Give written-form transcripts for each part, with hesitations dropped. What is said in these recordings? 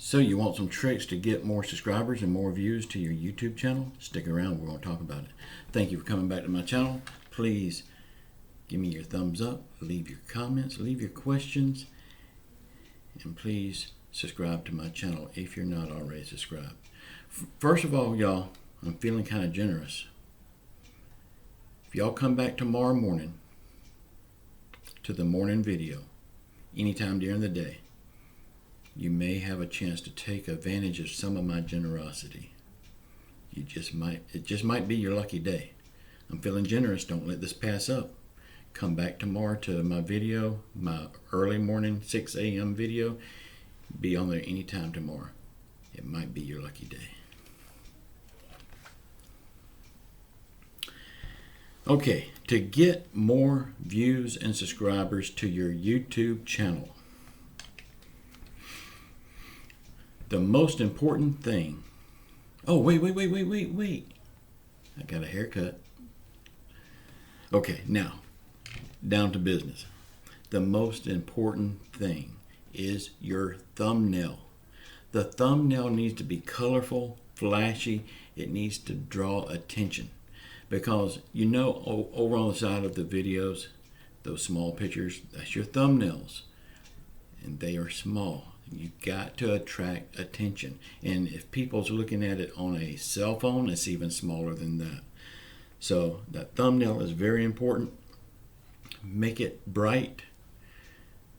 So you want some tricks to get more subscribers and more views to your YouTube channel? Stick around, we're going to talk about it. Thank you for coming back to my channel. Please give me your thumbs up, leave your comments, leave your questions, and please subscribe to my channel if you're not already subscribed. First of all, y'all, I'm feeling kind of generous. If y'all come back tomorrow morning to the morning video, anytime during the day, you may have a chance to take advantage of some of my generosity. It just might be your lucky day. I'm feeling generous. Don't let this pass up. Come back tomorrow to my video, my early morning 6 a.m. video. Be on there anytime tomorrow. It might be your lucky day. Okay, to get more views and subscribers to your YouTube channel, the most important thing. Oh, wait. I got a haircut. Okay, now, down to business. The most important thing is your thumbnail. The thumbnail needs to be colorful, flashy. It needs to draw attention. Because, you know, over on the side of the videos, those small pictures, that's your thumbnails. And they are small. You got to attract attention. And if people's looking at it on a cell phone, it's even smaller than that. So that thumbnail is very important. Make it bright,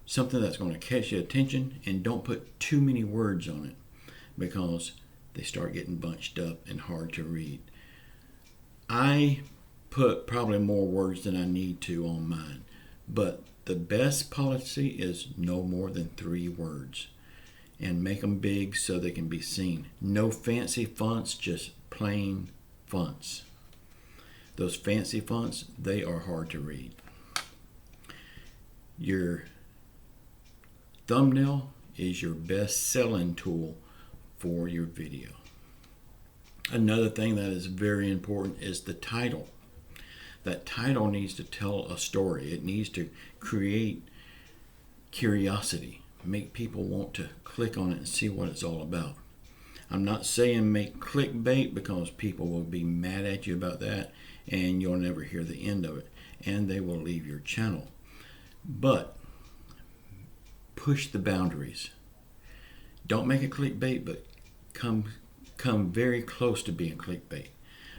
something that's going to catch your attention, and don't put too many words on it because they start getting bunched up and hard to read. I put probably more words than I need to on mine, but the best policy is no more than 3 words, and make them big so they can be seen. No fancy fonts, just plain fonts. Those fancy fonts, they are hard to read. Your thumbnail is your best selling tool for your video. Another thing that is very important is the title. That title needs to tell a story. It needs to create curiosity, make people want to click on it and see what it's all about. I'm not saying make clickbait because people will be mad at you about that and you'll never hear the end of it and they will leave your channel. But push the boundaries. Don't make it clickbait, but come very close to being clickbait.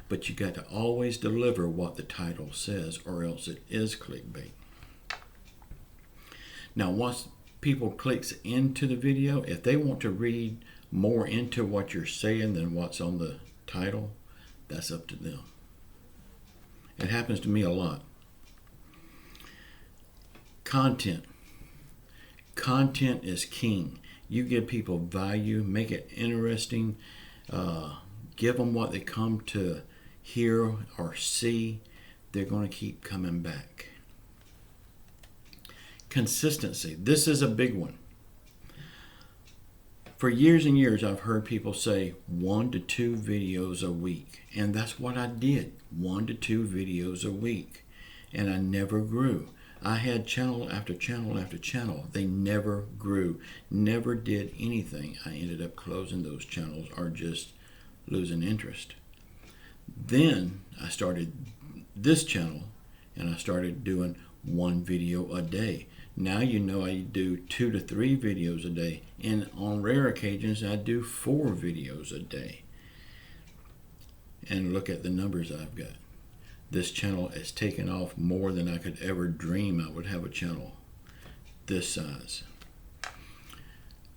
But you got to always deliver what the title says or else it is clickbait. Now once people clicks into the video, if they want to read more into what you're saying than what's on the title, that's up to them. It happens to me a lot. Content is king. You give people value, make it interesting, give them what they come to hear or see. They're going to keep coming back. Consistency. This is a big one. For years and years, I've heard people say 1 to 2 videos a week. And that's what I did. 1 to 2 videos a week. And I never grew. I had channel after channel after channel. They never grew. Never did anything. I ended up closing those channels or just losing interest. Then I started this channel and I started doing 1 video a day. Now you know I do 2 to 3 videos a day, and on rare occasions I do 4 videos a day. And look at the numbers I've got. This channel has taken off more than I could ever dream I would have a channel this size.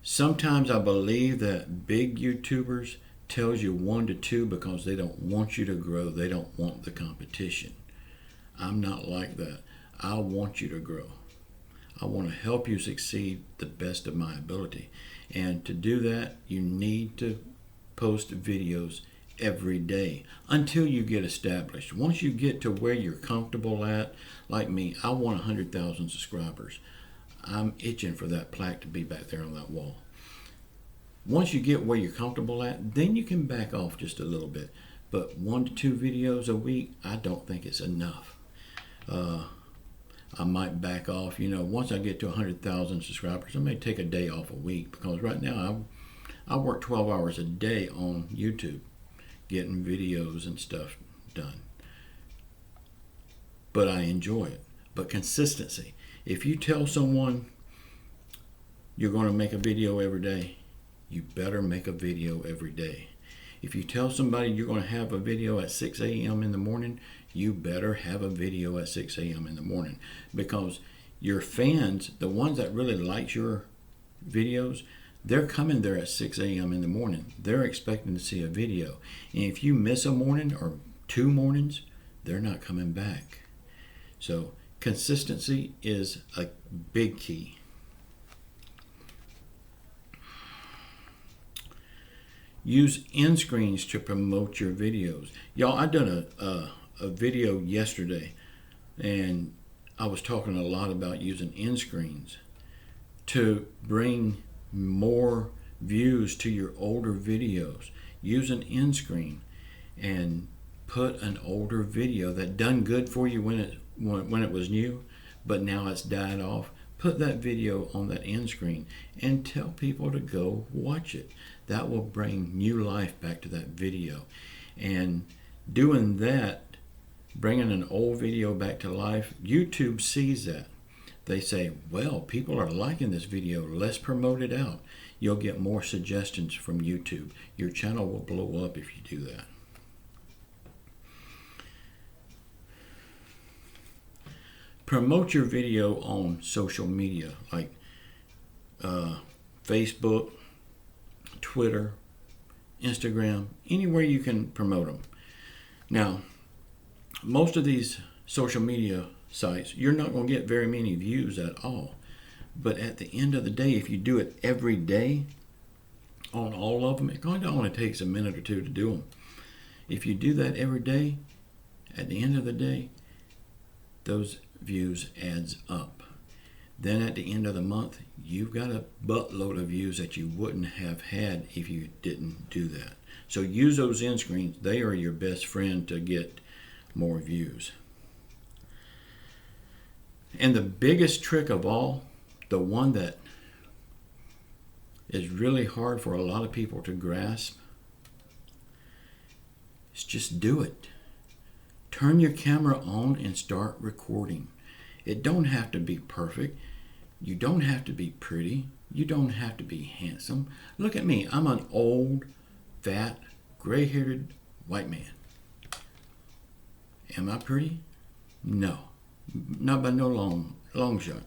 Sometimes I believe that big YouTubers tells you 1 to 2 because they don't want you to grow. They don't want the competition. I'm not like that. I want you to grow. I want to help you succeed the best of my ability. And to do that, you need to post videos every day until you get established. Once you get to where you're comfortable at, like me, I want 100,000 subscribers. I'm itching for that plaque to be back there on that wall. Once you get where you're comfortable at, then you can back off just a little bit. But 1 to 2 videos a week, I don't think it's enough. I might back off. You know, once I get to 100,000 subscribers, I may take a day off a week because right now I work 12 hours a day on YouTube getting videos and stuff done. But I enjoy it. But consistency. If you tell someone you're going to make a video every day, you better make a video every day. If you tell somebody you're going to have a video at 6 a.m. in the morning, you better have a video at 6 a.m. in the morning. Because your fans, the ones that really like your videos, they're coming there at 6 a.m. in the morning. They're expecting to see a video. And if you miss a morning or 2 mornings, they're not coming back. So consistency is a big key. Use end screens to promote your videos. Y'all, I done a video yesterday, and I was talking a lot about using end screens to bring more views to your older videos. Use an end screen and put an older video that done good for you when it was new, but now it's died off. Put that video on that end screen and tell people to go watch it. That will bring new life back to that video. And doing that, bringing an old video back to life, YouTube sees that. They say, well, people are liking this video. Let's promote it out. You'll get more suggestions from YouTube. Your channel will blow up if you do that. Promote your video on social media like Facebook, Twitter, Instagram, anywhere you can promote them. Now, most of these social media sites, you're not going to get very many views at all. But at the end of the day, if you do it every day on all of them, it kind of only takes a minute or two to do them. If you do that every day, at the end of the day, those views adds up. Then at the end of the month, you've got a buttload of views that you wouldn't have had if you didn't do that. So use those end screens. They are your best friend to get more views. And the biggest trick of all, the one that is really hard for a lot of people to grasp, is just do it. Turn your camera on and start recording. It don't have to be perfect. You don't have to be pretty. You don't have to be handsome. Look at me. I'm an old, fat, gray-haired white man. Am I pretty? No. Not by no long shot.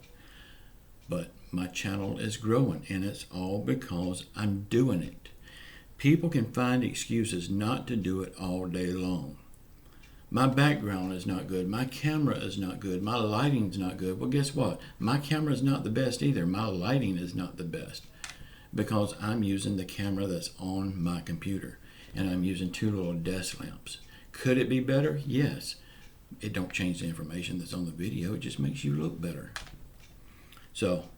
But my channel is growing, and it's all because I'm doing it. People can find excuses not to do it all day long. My background is not good. My camera is not good. My lighting's not good. Well, guess what? My camera is not the best either. My lighting is not the best because I'm using the camera that's on my computer, and I'm using 2 little desk lamps. Could it be better? Yes. It don't change the information that's on the video. It just makes you look better. So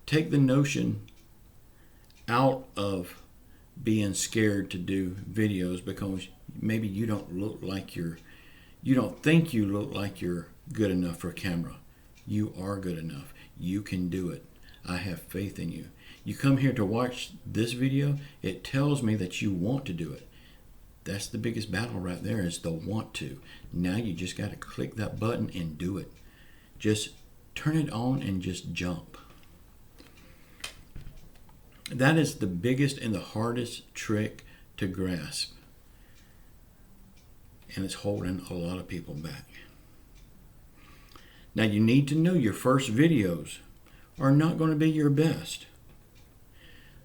take the notion out of being scared to do videos because maybe you don't think you look like you're good enough for camera. You are good enough. You can do it. I have faith in you. You come here to watch this video, it tells me that you want to do it. That's the biggest battle right there, is the want to. Now you just got to click that button and do it. Just turn it on and just jump. That is the biggest and the hardest trick to grasp. And it's holding a lot of people back. Now you need to know your first videos are not going to be your best.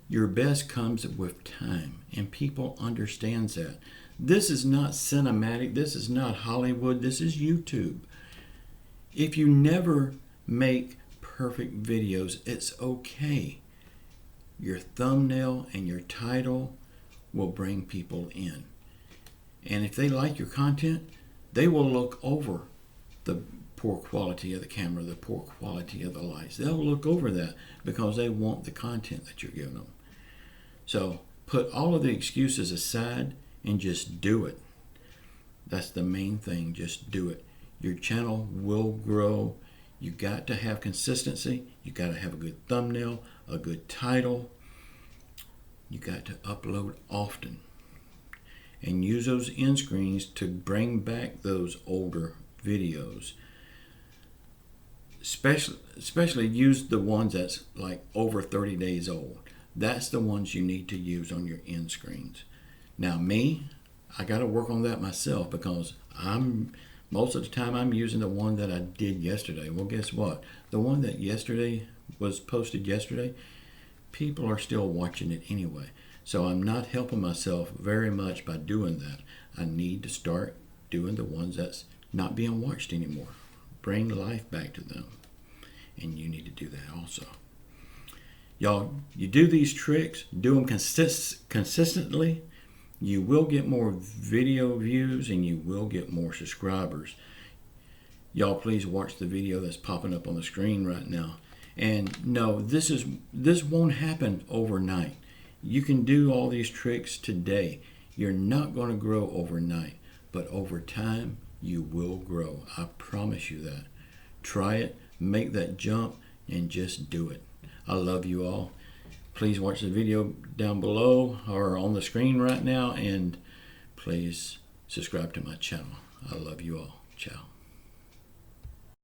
Your best comes with time, and people understands that. This is not cinematic. This is not Hollywood. This is YouTube. If you never make perfect videos, it's okay. Your thumbnail and your title will bring people in. And if they like your content, they will look over the poor quality of the camera, the poor quality of the lights. They'll look over that because they want the content that you're giving them. So put all of the excuses aside and just do it. That's the main thing. Just do it. Your channel will grow. You got to have consistency. You got to have a good thumbnail, a good title, You got to upload often and use those end screens to bring back those older videos. Especially use the ones that's like over 30 days old. That's the ones you need to use on your end screens. Now me, I got to work on that myself, because most of the time I'm using the one that I did yesterday. Well, guess what? The one that was posted yesterday, people are still watching it anyway. So I'm not helping myself very much by doing that. I need to start doing the ones that's not being watched anymore. Bring life back to them. And you need to do that also. Y'all, you do these tricks, do them consistently, you will get more video views and you will get more subscribers. Y'all, please watch the video that's popping up on the screen right now. And no, this won't happen overnight. You can do all these tricks today. You're not going to grow overnight, but over time you will grow. I promise you that. Try it, make that jump, and just do it. I love you all. Please watch the video down below or on the screen right now, and please subscribe to my channel. I love you all. Ciao.